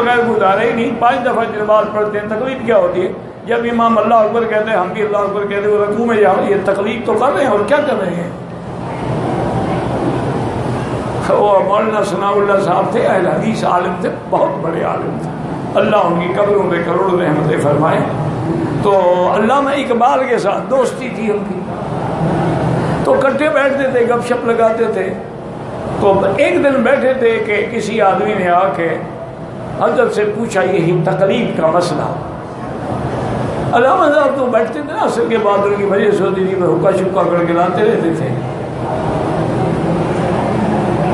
بغیر گزارے ہی نہیں. 5 دفعہ نماز پڑھتے ہیں. تقلید کیا ہوتی ہے؟ جب امام اللہ اکبر کہتے ہیں ہم بھی اللہ اکبر کہتے ہیں, وہ رکوع میں جاؤ, یہ تقلید تو کر رہے ہیں. اور کیا کر رہے ہیں؟ وہ مولانا ثناء اللہ صاحب تھے, اہل حدیث عالم تھے, بہت بڑے عالم تھے, اللہ ان کی قبروں پہ کروڑ رحمتیں فرمائے. تو علامہ اقبال کے ساتھ دوستی تھی ان کی, تو کٹھے بیٹھتے تھے, گپ شپ لگاتے تھے. تو ایک دن بیٹھے تھے کہ کسی آدمی نے آ کے حضرت سے پوچھا یہی تقلید کا مسئلہ. علامہ صاحب تو بیٹھتے تھے نا, اصل کے بعد ان کی مجلس ہوتی تھی, حکا شکا کر کے لاتے رہتے تھے.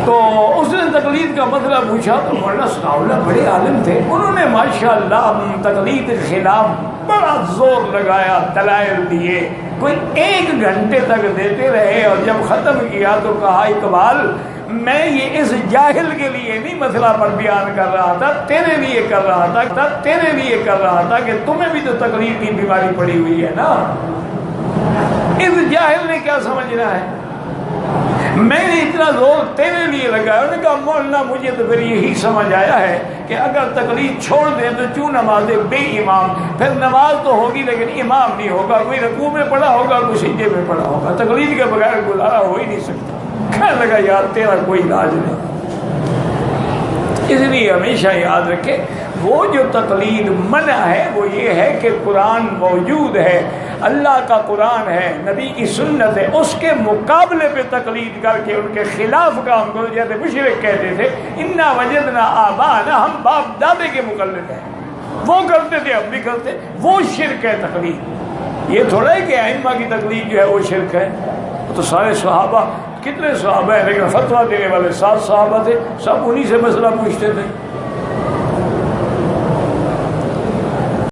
تو اس نے تقلید کا مسئلہ پوچھا تو مولانا ثناء اللہ بڑے عالم تھے, انہوں نے ماشاءاللہ تقلید کے خلاف بڑا زور لگایا, دلائل دیے, کوئی 1 گھنٹے تک دیتے رہے. اور جب ختم کیا تو کہا اقبال میں یہ اس جاہل کے لیے نہیں مسئلہ پر بیان کر رہا تھا, تیرے لیے کر رہا تھا کہ تمہیں بھی تو تقلید کی بیماری پڑی ہوئی ہے نا. اس جاہل نے کیا سمجھنا ہے؟ میں نے اتنا زور تیرے لیے لگایا. انہوں نے کہا مولانا مجھے تو پھر یہی سمجھ آیا ہے کہ اگر تقلید چھوڑ دیں تو کیوں نماز بے امام, پھر نماز تو ہوگی لیکن امام نہیں ہوگا, کوئی رکوع میں پڑا ہوگا, کوئی سجدے میں پڑا ہوگا, تقلید کے بغیر گزارا ہو ہی نہیں سکتا. کہنے لگا یار تیرا کوئی علاج نہیں. اس لیے ہمیشہ یاد رکھے وہ جو تقلید منع ہے وہ یہ ہے کہ قرآن موجود ہے, اللہ کا قرآن ہے, نبی کی سنت ہے, اس کے مقابلے پہ تقلید کر کے ان کے خلاف کام کرو. جیسے مشرک کہتے تھے انا وجدنا آباءنا, ہم باپ دادے کے مقلد ہیں, وہ کرتے تھے ہم بھی کرتے. وہ شرک ہے تقلید. یہ تھوڑا ہے کہ ائمہ کی تقلید جو ہے وہ شرک ہے. تو سارے صحابہ, کتنے صحابہ ہیں لیکن فتویٰ دینے والے 7 صحابہ تھے, سب انہی سے مسئلہ پوچھتے تھے.